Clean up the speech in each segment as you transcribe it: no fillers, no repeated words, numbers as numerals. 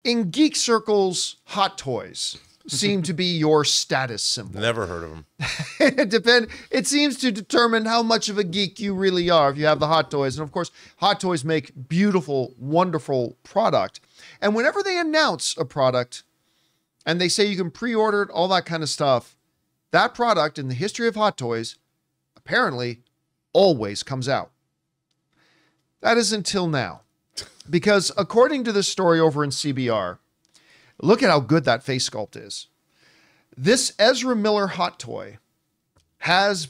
In geek circles, Hot Toys seem to be your status symbol. Never heard of them. It seems to determine how much of a geek you really are if you have the Hot Toys. And of course, Hot Toys make beautiful, wonderful product. And whenever they announce a product and they say you can pre-order it, all that kind of stuff, that product in the history of Hot Toys apparently always comes out. That is until now. Because according to this story over in CBR, look at how good that face sculpt is. This Ezra Miller Hot Toy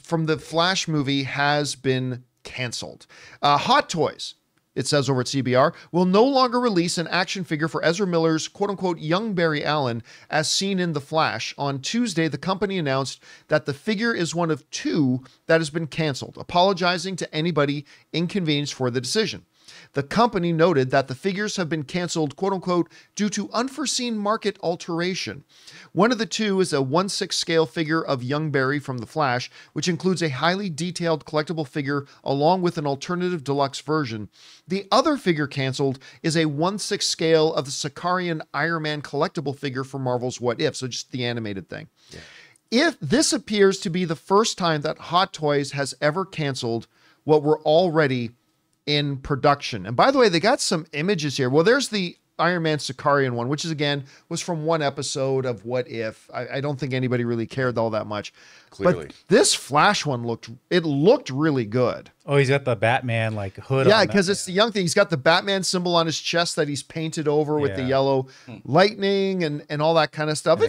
from the Flash movie has been canceled. Hot Toys, it says over at CBR, will no longer release an action figure for Ezra Miller's quote-unquote young Barry Allen as seen in The Flash. On Tuesday, the company announced that the figure is one of 2 that has been canceled, apologizing to anybody inconvenienced for the decision. The company noted that the figures have been canceled, quote-unquote, due to unforeseen market alteration. One of the 2 is a 1/6 scale figure of young Barry from The Flash, which includes a highly detailed collectible figure along with an alternative deluxe version. The other figure canceled is a 1/6 scale of the Sicarian Iron Man collectible figure for Marvel's What If, so just the animated thing. Yeah. If this appears to be the first time that Hot Toys has ever canceled what were already in production. And by the way, they got some images here. Well, there's the Iron Man Sicarian one, which is again, was from one episode of What If. I don't think anybody really cared all that much. Clearly. But this Flash one looked really good. Oh, he's got the Batman like hood. Yeah, because it's the young thing. He's got the Batman symbol on his chest that he's painted over with the yellow lightning and all that kind of stuff.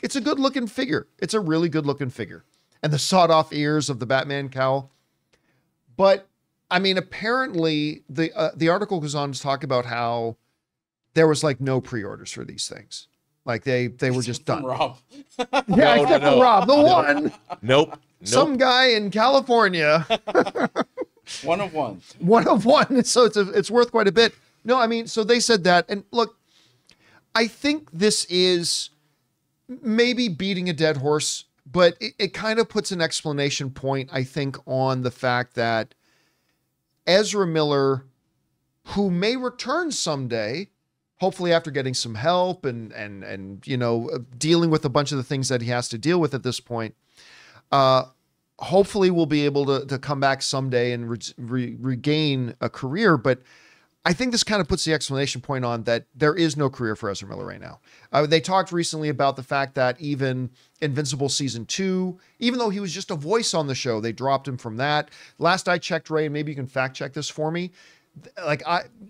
It's a good looking figure. It's a really good looking figure. And the sawed off ears of the Batman cowl. But I mean, apparently the article goes on to talk about how there was like no pre-orders for these things. Like they were just done. Rob. Yeah, except for Rob, the one. Nope. Some guy in California. One of one. One of one. So it's worth quite a bit. No, I mean, so they said that. And look, I think this is maybe beating a dead horse, but it kind of puts an explanation point, I think, on the fact that Ezra Miller, who may return someday, hopefully after getting some help and you know, dealing with a bunch of the things that he has to deal with at this point, hopefully will be able to come back someday and regain a career. But I think this kind of puts the explanation point on that there is no career for Ezra Miller right now. They talked recently about the fact that even Invincible Season 2, even though he was just a voice on the show, they dropped him from that. Last I checked, Ray, and maybe you can fact check this for me, like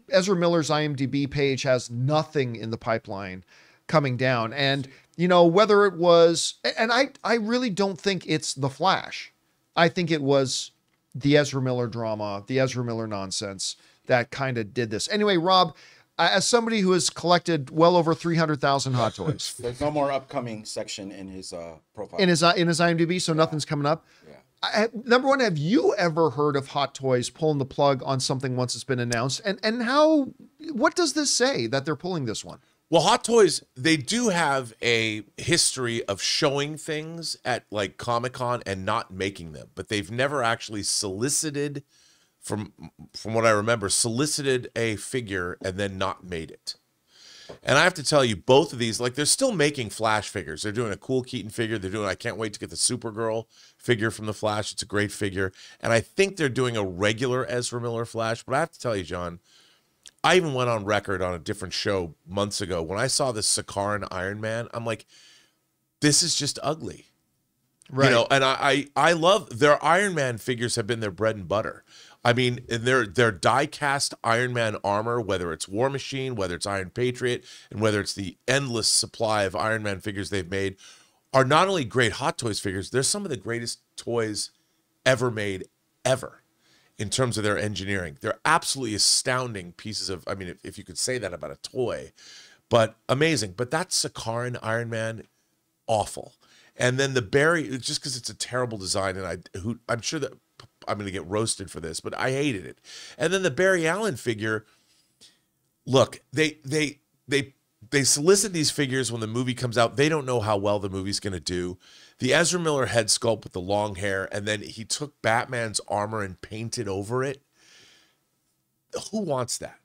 Ezra Miller's IMDb page has nothing in the pipeline coming down. And, you know, whether it was, and I really don't think it's The Flash. I think it was the Ezra Miller drama, the Ezra Miller nonsense that kind of did this. Anyway, Rob, as somebody who has collected well over 300,000 Hot Toys. There's no more upcoming section in his profile. In his IMDb, so nothing's coming up. Yeah. Number one, have you ever heard of Hot Toys pulling the plug on something once it's been announced? And what does this say that they're pulling this one? Well, Hot Toys, they do have a history of showing things at like Comic-Con and not making them, but they've never actually solicited, from what I remember, solicited a figure and then not made it. And I have to tell you, both of these, like, they're still making Flash figures. They're doing a cool Keaton figure. I can't wait to get the Supergirl figure from the Flash. It's a great figure. And I think they're doing a regular Ezra Miller Flash. But I have to tell you, John, I even went on record on a different show months ago. When I saw this Sicarian Iron Man, I'm like, this is just ugly. Right. You know, and I love their Iron Man figures have been their bread and butter. I mean, their die-cast Iron Man armor, whether it's War Machine, whether it's Iron Patriot, and whether it's the endless supply of Iron Man figures they've made, are not only great Hot Toys figures, they're some of the greatest toys ever made, ever, in terms of their engineering. They're absolutely astounding pieces of, I mean, if you could say that about a toy, but amazing. But that Sicarian Iron Man, awful. And then the Barry, just because it's a terrible design, and I'm sure that I'm going to get roasted for this, but I hated it. And then the Barry Allen figure, look, they solicit these figures when the movie comes out. They don't know how well the movie's going to do. The Ezra Miller head sculpt with the long hair, and then he took Batman's armor and painted over it. Who wants that?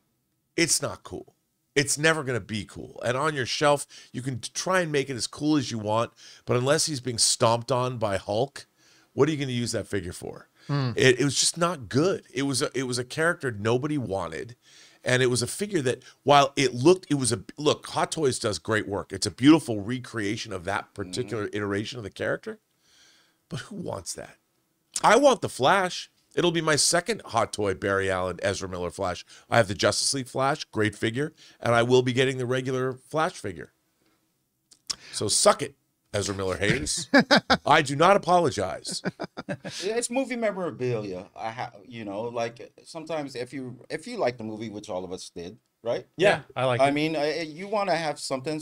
It's not cool. it's never going to be cool. And on your shelf, you can try and make it as cool as you want, but unless he's being stomped on by Hulk, what are you going to use that figure for? It was just not good. It was a character nobody wanted, and it was a figure that, while look, Hot Toys does great work. It's a beautiful recreation of that particular iteration of the character, but who wants that? I want the Flash. It'll be my second Hot Toy Barry Allen Ezra Miller Flash. I have the Justice League Flash, great figure, and I will be getting the regular Flash figure. So suck it, Ezra Miller haters. I do not apologize. It's movie memorabilia. Like sometimes if you like the movie, which all of us did, right? Yeah, I like it. I mean, you want to have something.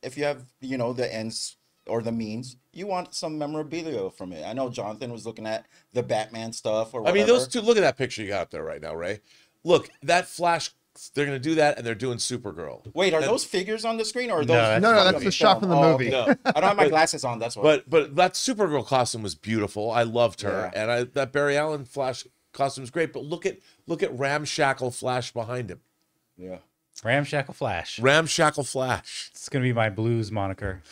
If you have the ends or the means, you want some memorabilia from it. I know Jonathan was looking at the Batman stuff or whatever. I mean, those two. Look at that picture you got up there right now, Ray. Look, that Flash. They're going to do that, and they're doing Supergirl. Wait, are those figures on the screen, or are those? No, that's the shot from the movie. Okay. No, I don't have my glasses on. That's why. But that Supergirl costume was beautiful. I loved her, and that Barry Allen Flash costume is great. But look at Ramshackle Flash behind him. Yeah. Ramshackle Flash. Ramshackle Flash. It's going to be my blues moniker.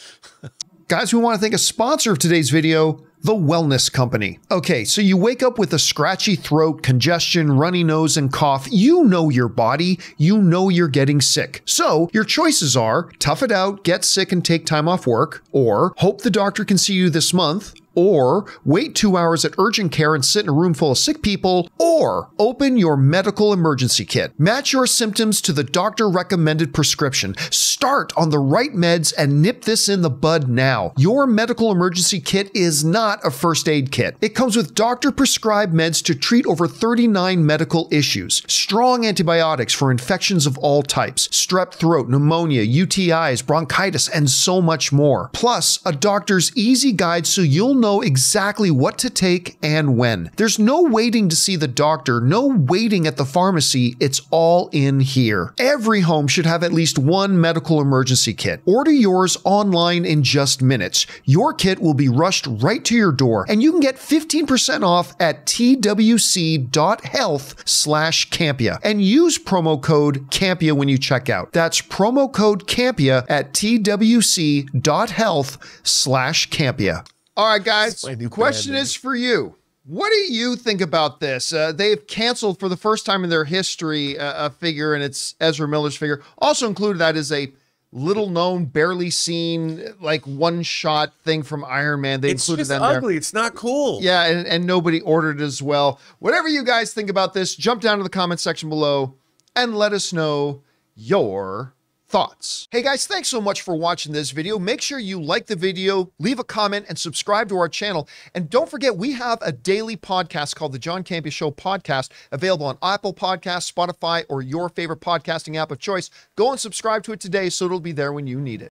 Guys, we want to thank a sponsor of today's video, The Wellness Company. Okay, so you wake up with a scratchy throat, congestion, runny nose, and cough. You know your body. You know you're getting sick. So your choices are tough it out, get sick and take time off work, or hope the doctor can see you this month, or wait 2 hours at urgent care and sit in a room full of sick people, or open your medical emergency kit. Match your symptoms to the doctor-recommended prescription. Start on the right meds and nip this in the bud now. Your medical emergency kit is not a first aid kit. It comes with doctor-prescribed meds to treat over 39 medical issues. Strong antibiotics for infections of all types, strep throat, pneumonia, UTIs, bronchitis, and so much more. Plus, a doctor's easy guide so you'll know exactly what to take and when. There's no waiting to see the doctor, no waiting at the pharmacy. It's all in here. Every home should have at least one medical emergency kit. Order yours online in just minutes. Your kit will be rushed right to your door, and you can get 15% off at twc.health/Campea and use promo code Campea when you check out. That's promo code Campea at twc.health/Campea. All right, guys, question is for you. What do you think about this? They've canceled for the first time in their history a figure, and it's Ezra Miller's figure. Also included that is a little known, barely seen, like one-shot thing from Iron Man. They included just them ugly. there. It's not cool. Yeah, and nobody ordered it as well. Whatever you guys think about this, jump down to the comment section below and let us know your thoughts. Hey guys, thanks so much for watching this video. Make sure you like the video, leave a comment, and subscribe to our channel. And don't forget, we have a daily podcast called the John Campea Show podcast, available on Apple Podcasts, Spotify, or your favorite podcasting app of choice. Go and subscribe to it today so it'll be there when you need it.